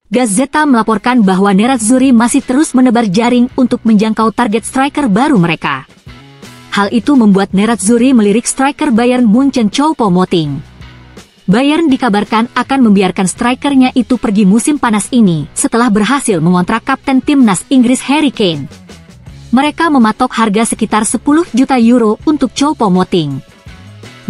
Gazzetta melaporkan bahwa Nerazzurri masih terus menebar jaring untuk menjangkau target striker baru mereka. Hal itu membuat Nerazzurri melirik striker Bayern Munchen Choupo-Moting. Bayern dikabarkan akan membiarkan strikernya itu pergi musim panas ini setelah berhasil mengontrak kapten timnas Inggris Harry Kane. Mereka mematok harga sekitar 10 juta euro untuk Choupo-Moting.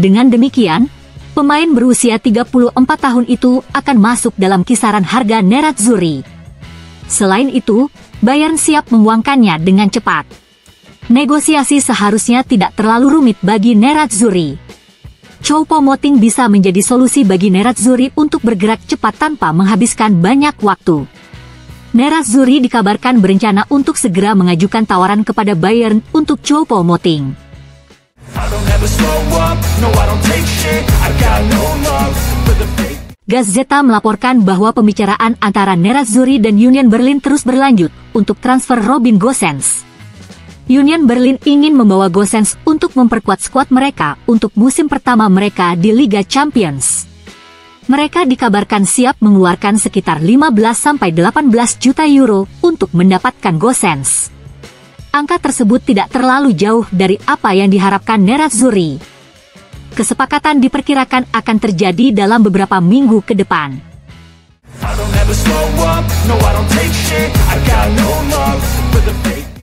Dengan demikian, pemain berusia 34 tahun itu akan masuk dalam kisaran harga Nerazzurri. Selain itu, Bayern siap membuangkannya dengan cepat. Negosiasi seharusnya tidak terlalu rumit bagi Nerazzurri. Choupo-Moting bisa menjadi solusi bagi Nerazzurri untuk bergerak cepat tanpa menghabiskan banyak waktu. Nerazzurri dikabarkan berencana untuk segera mengajukan tawaran kepada Bayern untuk Choupo-Moting. Gazzetta melaporkan bahwa pembicaraan antara Nerazzurri dan Union Berlin terus berlanjut untuk transfer Robin Gosens. Union Berlin ingin membawa Gosens untuk memperkuat skuad mereka untuk musim pertama mereka di Liga Champions. Mereka dikabarkan siap mengeluarkan sekitar 15-18 juta euro untuk mendapatkan Gosens. Angka tersebut tidak terlalu jauh dari apa yang diharapkan Nerazzurri. Kesepakatan diperkirakan akan terjadi dalam beberapa minggu ke depan.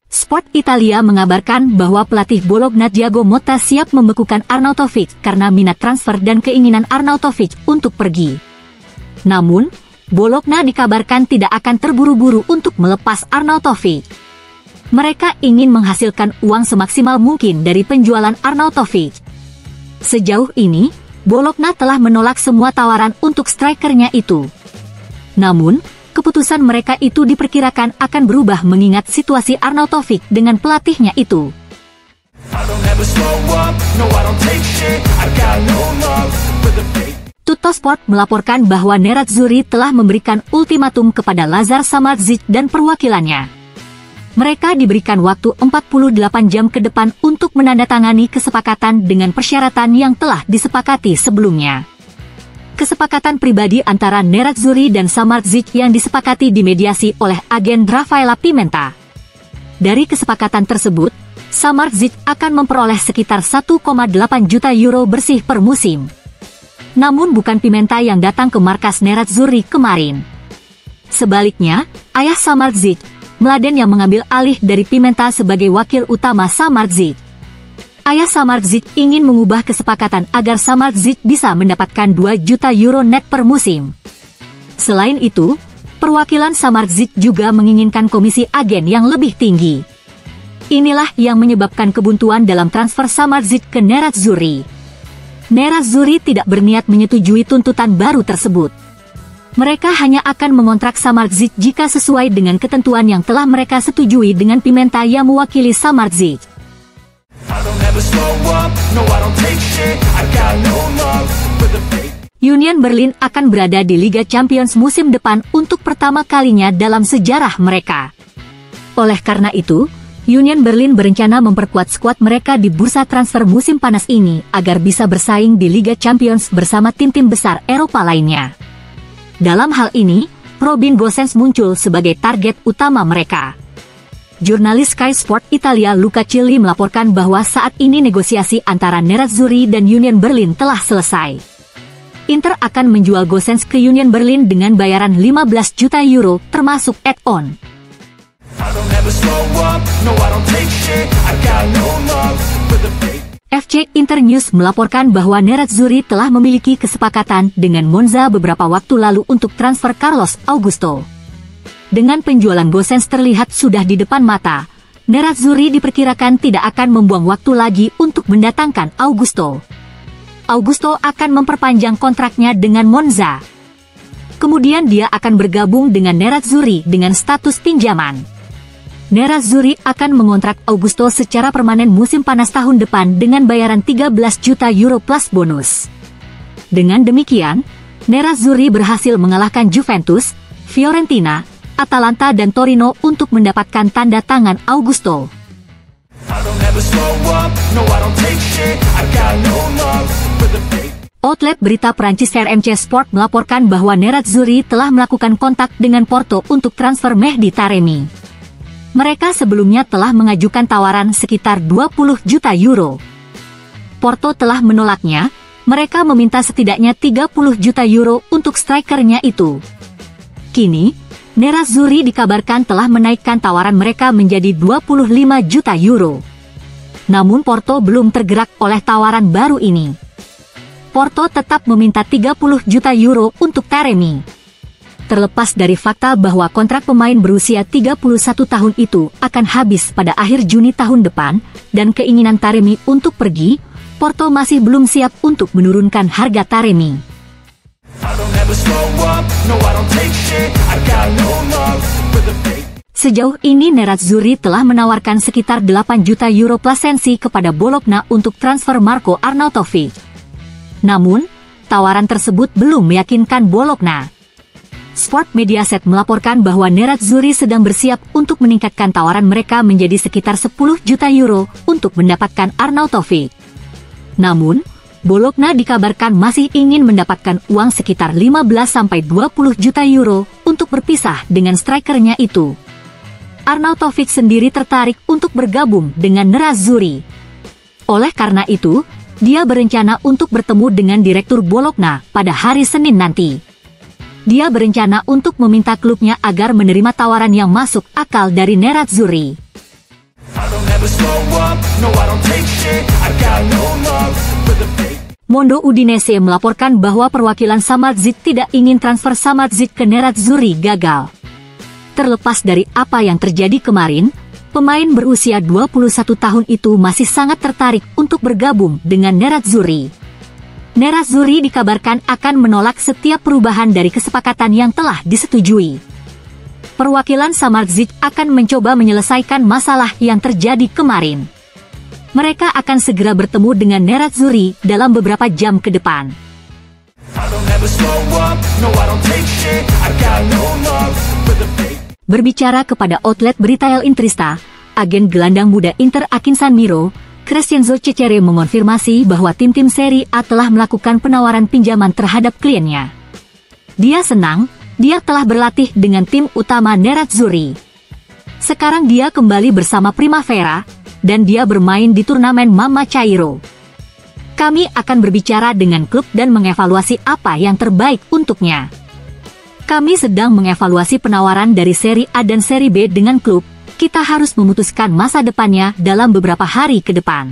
Sport Italia mengabarkan bahwa pelatih Bologna Thiago Motta siap membekukan Arnautovic karena minat transfer dan keinginan Arnautovic untuk pergi. Namun, Bologna dikabarkan tidak akan terburu-buru untuk melepas Arnautovic. Mereka ingin menghasilkan uang semaksimal mungkin dari penjualan Arnautovic. Sejauh ini, Bologna telah menolak semua tawaran untuk strikernya itu. Namun, keputusan mereka itu diperkirakan akan berubah mengingat situasi Arnautovic dengan pelatihnya itu. Tuttosport melaporkan bahwa Nerazzurri telah memberikan ultimatum kepada Lazar Samardzic dan perwakilannya. Mereka diberikan waktu 48 jam ke depan untuk menandatangani kesepakatan dengan persyaratan yang telah disepakati sebelumnya. Kesepakatan pribadi antara Nerazzurri dan Samardzic yang disepakati dimediasi oleh agen Raffaella Pimenta. Dari kesepakatan tersebut, Samardzic akan memperoleh sekitar 1,8 juta euro bersih per musim. Namun bukan Pimenta yang datang ke markas Nerazzurri kemarin. Sebaliknya, ayah Samardzic, Mladen yang mengambil alih dari Pimenta sebagai wakil utama Samardzic. Ayah Samardzic ingin mengubah kesepakatan agar Samardzic bisa mendapatkan 2 juta euro net per musim. Selain itu, perwakilan Samardzic juga menginginkan komisi agen yang lebih tinggi. Inilah yang menyebabkan kebuntuan dalam transfer Samardzic ke Nerazzurri. Nerazzurri tidak berniat menyetujui tuntutan baru tersebut. Mereka hanya akan mengontrak Samardzic jika sesuai dengan ketentuan yang telah mereka setujui dengan Pimenta yang mewakili Samardzic. Union Berlin akan berada di Liga Champions musim depan untuk pertama kalinya dalam sejarah mereka. Oleh karena itu, Union Berlin berencana memperkuat skuad mereka di bursa transfer musim panas ini agar bisa bersaing di Liga Champions bersama tim-tim besar Eropa lainnya. Dalam hal ini, Robin Gosens muncul sebagai target utama mereka. Jurnalis Sky Sport Italia Luca Cilli melaporkan bahwa saat ini negosiasi antara Nerazzurri dan Union Berlin telah selesai. Inter akan menjual Gosens ke Union Berlin dengan bayaran 15 juta euro termasuk add-on. FC Internews melaporkan bahwa Nerazzurri telah memiliki kesepakatan dengan Monza beberapa waktu lalu untuk transfer Carlos Augusto. Dengan penjualan Gosens terlihat sudah di depan mata, Nerazzurri diperkirakan tidak akan membuang waktu lagi untuk mendatangkan Augusto. Augusto akan memperpanjang kontraknya dengan Monza. Kemudian dia akan bergabung dengan Nerazzurri dengan status pinjaman. Nerazzurri akan mengontrak Augusto secara permanen musim panas tahun depan dengan bayaran 13 juta euro plus bonus. Dengan demikian, Nerazzurri berhasil mengalahkan Juventus, Fiorentina, Atalanta dan Torino untuk mendapatkan tanda tangan Augusto. Outlet berita Prancis RMC Sport melaporkan bahwa Nerazzurri telah melakukan kontak dengan Porto untuk transfer Mehdi Taremi. Mereka sebelumnya telah mengajukan tawaran sekitar 20 juta euro. Porto telah menolaknya, mereka meminta setidaknya 30 juta euro untuk strikernya itu. Kini, Nerazzurri dikabarkan telah menaikkan tawaran mereka menjadi 25 juta euro. Namun Porto belum tergerak oleh tawaran baru ini. Porto tetap meminta 30 juta euro untuk Taremi. Terlepas dari fakta bahwa kontrak pemain berusia 31 tahun itu akan habis pada akhir Juni tahun depan, dan keinginan Taremi untuk pergi, Porto masih belum siap untuk menurunkan harga Taremi. Sejauh ini Nerazzurri telah menawarkan sekitar 8 juta euro plasensi kepada Bologna untuk transfer Marko Arnautovic. Namun, tawaran tersebut belum meyakinkan Bologna. Sport Mediaset melaporkan bahwa Nerazzurri sedang bersiap untuk meningkatkan tawaran mereka menjadi sekitar 10 juta euro untuk mendapatkan Arnautovic. Namun, Bologna dikabarkan masih ingin mendapatkan uang sekitar 15-20 juta euro untuk berpisah dengan strikernya itu. Arnautovic sendiri tertarik untuk bergabung dengan Nerazzurri. Oleh karena itu, dia berencana untuk bertemu dengan Direktur Bologna pada hari Senin nanti. Dia berencana untuk meminta klubnya agar menerima tawaran yang masuk akal dari Nerazzurri. Mondo Udinese melaporkan bahwa perwakilan Samardzic tidak ingin transfer Samardzic ke Nerazzurri gagal. Terlepas dari apa yang terjadi kemarin, pemain berusia 21 tahun itu masih sangat tertarik untuk bergabung dengan Nerazzurri. Nerazzurri dikabarkan akan menolak setiap perubahan dari kesepakatan yang telah disetujui. Perwakilan Samardzic akan mencoba menyelesaikan masalah yang terjadi kemarin. Mereka akan segera bertemu dengan Nerazzurri dalam beberapa jam ke depan. Berbicara kepada outlet berita El Intrista, agen gelandang muda Inter Akinsan Miro, Crescenzo Cecere mengonfirmasi bahwa tim-tim Serie A telah melakukan penawaran pinjaman terhadap kliennya. Dia senang, dia telah berlatih dengan tim utama Nerazzurri. Sekarang dia kembali bersama Primavera, dan dia bermain di turnamen Mamma Cairo. Kami akan berbicara dengan klub dan mengevaluasi apa yang terbaik untuknya. Kami sedang mengevaluasi penawaran dari Serie A dan Serie B dengan klub. Kita harus memutuskan masa depannya dalam beberapa hari ke depan.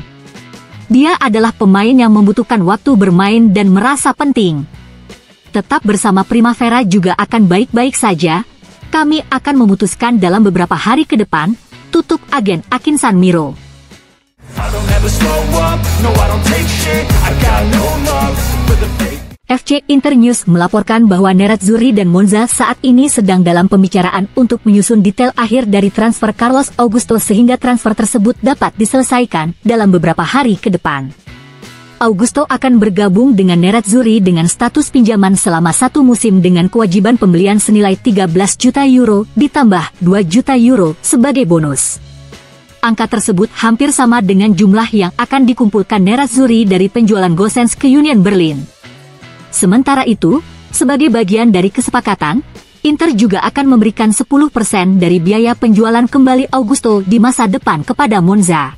Dia adalah pemain yang membutuhkan waktu bermain dan merasa penting. Tetap bersama Primavera juga akan baik-baik saja. Kami akan memutuskan dalam beberapa hari ke depan, tutup agen Akinsan Miro. FC Internews melaporkan bahwa Nerazzurri dan Monza saat ini sedang dalam pembicaraan untuk menyusun detail akhir dari transfer Carlos Augusto sehingga transfer tersebut dapat diselesaikan dalam beberapa hari ke depan. Augusto akan bergabung dengan Nerazzurri dengan status pinjaman selama 1 musim dengan kewajiban pembelian senilai 13 juta euro ditambah 2 juta euro sebagai bonus. Angka tersebut hampir sama dengan jumlah yang akan dikumpulkan Nerazzurri dari penjualan Gosens ke Union Berlin. Sementara itu, sebagai bagian dari kesepakatan, Inter juga akan memberikan 10% dari biaya penjualan kembali Augusto di masa depan kepada Monza.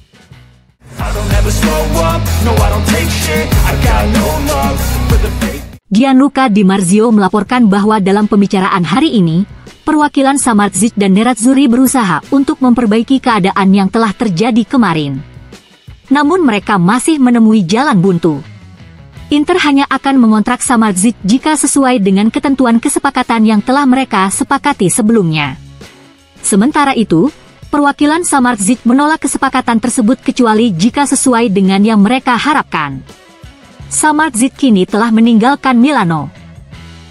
Gianluca Di Marzio melaporkan bahwa dalam pembicaraan hari ini, perwakilan Samardzic dan Nerazzurri berusaha untuk memperbaiki keadaan yang telah terjadi kemarin. Namun mereka masih menemui jalan buntu. Inter hanya akan mengontrak Samardzic jika sesuai dengan ketentuan kesepakatan yang telah mereka sepakati sebelumnya. Sementara itu, perwakilan Samardzic menolak kesepakatan tersebut kecuali jika sesuai dengan yang mereka harapkan. Samardzic kini telah meninggalkan Milano.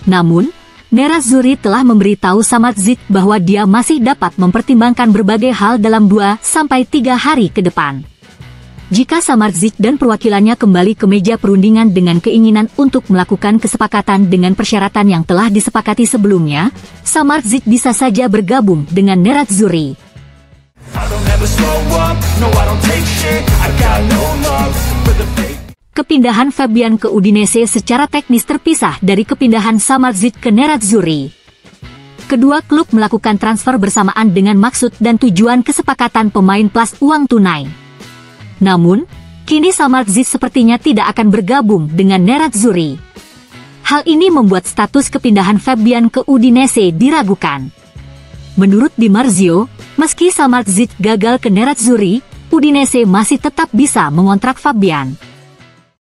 Namun, Nerazzurri telah memberitahu Samardzic bahwa dia masih dapat mempertimbangkan berbagai hal dalam 2-3 hari ke depan. Jika Samardzic dan perwakilannya kembali ke meja perundingan dengan keinginan untuk melakukan kesepakatan dengan persyaratan yang telah disepakati sebelumnya, Samardzic bisa saja bergabung dengan Nerazzurri. Kepindahan Fabian ke Udinese secara teknis terpisah dari kepindahan Samardzic ke Nerazzurri. Kedua klub melakukan transfer bersamaan dengan maksud dan tujuan kesepakatan pemain plus uang tunai. Namun, kini Samardzic sepertinya tidak akan bergabung dengan Nerazzurri. Hal ini membuat status kepindahan Fabian ke Udinese diragukan. Menurut Di Marzio, meski Samardzic gagal ke Nerazzurri, Udinese masih tetap bisa mengontrak Fabian.